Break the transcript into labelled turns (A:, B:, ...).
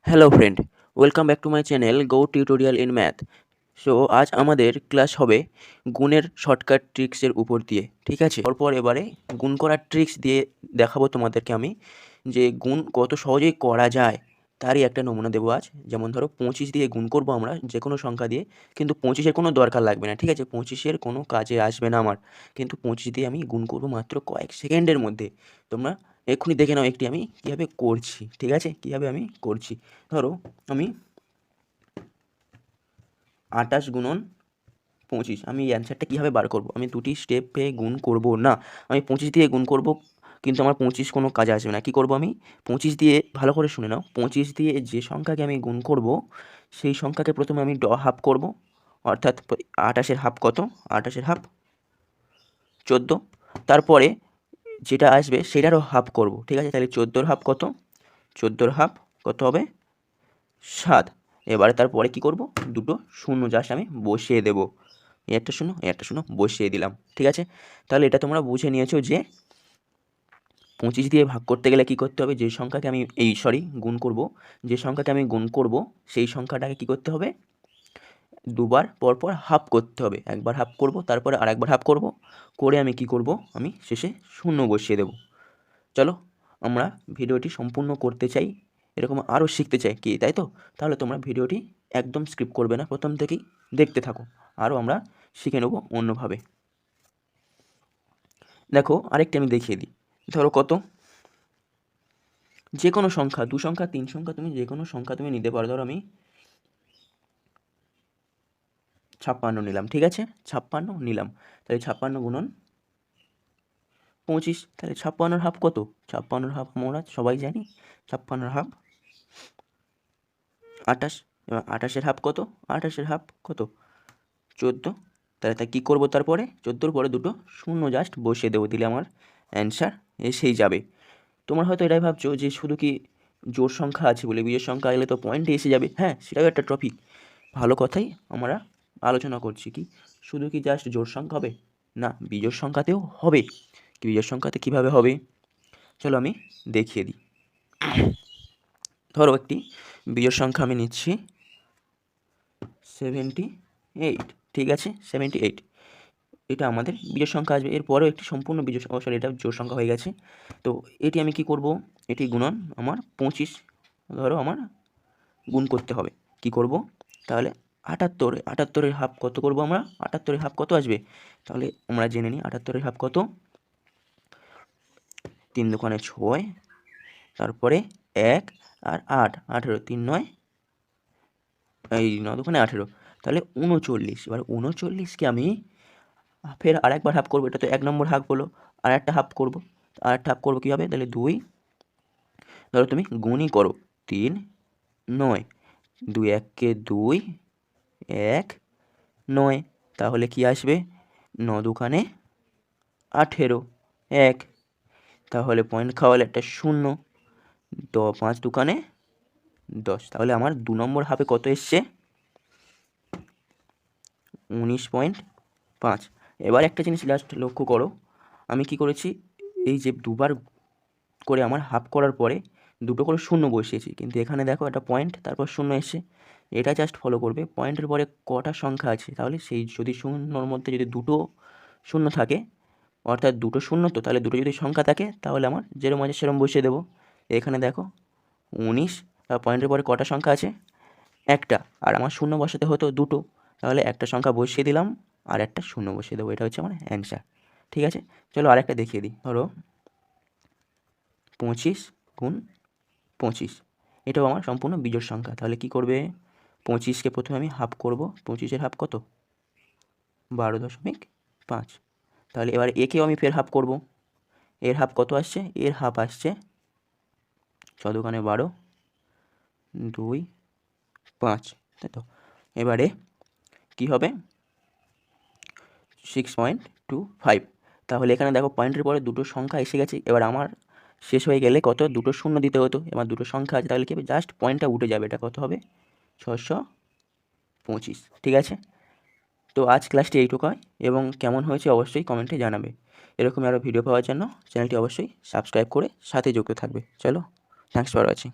A: Hello friend, welcome back to my channel go tutorial in math. So আজ আমাদের class হবে গুণের shortcut ট্রিক্সের উপর দিয়ে, ঠিক আছে। পরপর এবারে গুণ করার ট্রিক্স দিয়ে দেখাবো তোমাদেরকে আমি যে গুণ কত সহজেই করা যায়, তারই একটা নমুনা দেবো আজ। যেমন ধরো 25 দিয়ে গুণ করবো আমরা যে কোনো সংখ্যা দিয়ে, কিন্তু 25-এর কোনো দরকার লাগবে না, ঠিক আছে। 25-এর কোনো কাজে আসবে না আমার, কিন্তু 25 দিয়ে আমি গুণ করবো মাত্র কয়েক সেকেন্ডের মধ্যে। তোমরা এক্ষুনি দেখে নাও একটি আমি কীভাবে করছি, ঠিক আছে, কীভাবে আমি করছি। ধরো আমি 28 গুণন 25, আমি এই অ্যান্সারটা কীভাবে বার করব? আমি দুটি স্টেপে গুণ করব না, আমি 25 দিয়ে গুণ করব, কিন্তু আমার 25 কোনো কাজে আসবে না। কী করব আমি? 25 দিয়ে, ভালো করে শুনে নাও, 25 দিয়ে যে সংখ্যাকে আমি গুণ করব সেই সংখ্যাকে প্রথমে আমি হাফ করব, অর্থাৎ 28-এর হাফ কত? 28-এর হাফ 14। তারপরে যেটা আসবে সেটারও হাফ করব, ঠিক আছে। তাহলে 14-র হাফ কত? 14-র হাফ কত হবে? 7। এবারে তারপরে কি করব? দুটো শূন্য জাস্ট আমি বসিয়ে দেব, একটা শূন্য একটা শূন্য বসিয়ে দিলাম, ঠিক আছে। তাহলে এটা তোমরা বুঝে নিয়েছো যে 25 দিয়ে ভাগ করতে গেলে কি করতে হবে? যে সংখ্যাকে আমি গুণ করব, যে সংখ্যাকে আমি গুণ করব সেই সংখ্যাটাকে কি করতে হবে? দুবার পর পর হাফ করতে হবে। একবার হাফ করব, তারপরে আরেকবার হাফ করব, করে আমি কি করব? আমি শেষে শূন্য বসিয়ে দেব। চলো আমরা ভিডিওটি সম্পূর্ণ করতে চাই, এরকম আরও শিখতে চাই কি, তাই তো? তাহলে তোমরা ভিডিওটি একদম স্কিপ করবে না, প্রথম থেকেই দেখতে থাকো, আরও আমরা শিখে নেব অন্যভাবে। দেখো আরেকটি আমি দেখিয়ে দিই। ধরো কত? যে কোনো সংখ্যা, 2 সংখ্যা 3 সংখ্যা, তুমি যে কোনো সংখ্যা তুমি নিতে পারো। ধরো আমি 56 নিলাম, ঠিক আছে, 56 নিলাম। তাহলে 56 গুণন 25, তাহলে 56-এর হাফ কত? 56-এর হাফ আমরা সবাই জানি, 56-এর হাফ 28। এবার 28-এর হাফ কত? 28-এর হাফ কত? 14। তাহলে কী করবো? তারপরে 14-র পরে দুটো শূন্য জাস্ট বসিয়ে দেবো, দিলে আমার অ্যান্সার এসেই যাবে। তোমরা হয়তো এটাই ভাবছো যে শুধু কি জোড় সংখ্যা আছে বলে, বিজোড় সংখ্যা এলে তো পয়েন্টে এসে যাবে। হ্যাঁ, সেটাও একটা টপিক, ভালো কথাই আমরা আলোচনা করছি। কি শুধু কি জাস্ট জোড় সংখ্যা হবে? না, বিজোড় সংখ্যাতেও হবে। কি বিজোড় সংখ্যাতে কীভাবে হবে? চলো আমি দেখিয়ে দিই। ধরো একটি বিজোড় সংখ্যা আমি নিচ্ছি 78, ঠিক আছে, 78। এটা আমাদের বিজোড় সংখ্যা আসবে। এরপরেও একটি সম্পূর্ণ বিজোড় সংখ্যা, সরি এটা জোড় সংখ্যা হয়ে গেছে। তো এটি আমি কি করব? এটি গুণন আমার 25, ধরো আমার গুণ করতে হবে। কি করব? তাহলে 78-এর হাফ কত করব আমরা? 78-এর হাফ কত আসবে? তাহলে আমরা জেনে নিই 78-এর হাফ কত। 3 দোকানে 6, তারপরে 1 আর 8, 18, 3 9, এই 9 দোকানে 18, তাহলে 39। এবার 39কে আমি ফের আরেকবার হাফ করবো, এটা তো 1 নম্বর হাফ হলো। আর একটা হাফ করবো, কী হবে? তাহলে 2, ধরো তুমি গুণই করো, 3 9, 2 1-কে 2, 1 9, তাহলে কি আসবে? 9 দোকানে 18, 1, তাহলে পয়েন্ট খাওয়ালে একটা শূন্য, 5 দোকানে 10, তাহলে আমার 2 নম্বর হাফে কত এসছে? 19.5। এবার একটা জিনিস জাস্ট লক্ষ্য করো, আমি কি করেছি? এই যে দুবার করে আমার হাফ করার পরে দুটো করে শূন্য বসিয়েছি, কিন্তু এখানে দেখো একটা পয়েন্ট, তারপর শূন্য এসছে। এটা জাস্ট ফলো করবে, পয়েন্টের পরে কটা সংখ্যা আছে, তাহলে সেই যদি শূন্যর মধ্যে যদি দুটো শূন্য থাকে, অর্থাৎ দুটো শূন্য, তো তাহলে দুটো যদি সংখ্যা থাকে তাহলে আমার যেরম আছে সেরম বসিয়ে দেবো। এখানে দেখো 19, পয়েন্টের পরে কটা সংখ্যা আছে? একটা, আর আমার শূন্য বসাতে হতো দুটো, তাহলে একটা সংখ্যা বসিয়ে দিলাম আর একটা শূন্য বসিয়ে দেবো। এটা হচ্ছে আমার অ্যান্সার, ঠিক আছে। চলো আরেকটা দেখিয়ে দিই। ধরো 25 গুণ 25, এটাও আমার সম্পূর্ণ বিজোড় সংখ্যা। তাহলে কি করবে? 25-কে প্রথমে আমি হাফ করব, 25-এর হাফ কত? 12.5। তাহলে এবার একেও আমি ফের হাফ করব, এর হাফ কত আসছে? এর হাফ আসছে 6 দোকানে 12, 2 5, তাই তো। এবারে কি হবে? 6.25। তাহলে এখানে দেখো পয়েন্টের পরে দুটো সংখ্যা এসে গেছে। এবার আমার শেষ হয়ে গেলে কত? দুটো শূন্য দিতে হতো, এবার দুটো সংখ্যা আছে, তাহলে কি হবে? জাস্ট পয়েন্টটা উঠে যাবে, এটা কত হবে? 625, ঠিক আছে। তো আজ ক্লাসটি এইটুকু হয়, এবং কেমন হয়েছে অবশ্যই কমেন্টে জানাবে। এরকমই আরও ভিডিও পাওয়ার জন্য চ্যানেলটি অবশ্যই সাবস্ক্রাইব করে সাথে যুক্ত থাকবে। চলো, থ্যাঙ্কস ফর ওয়াচিং।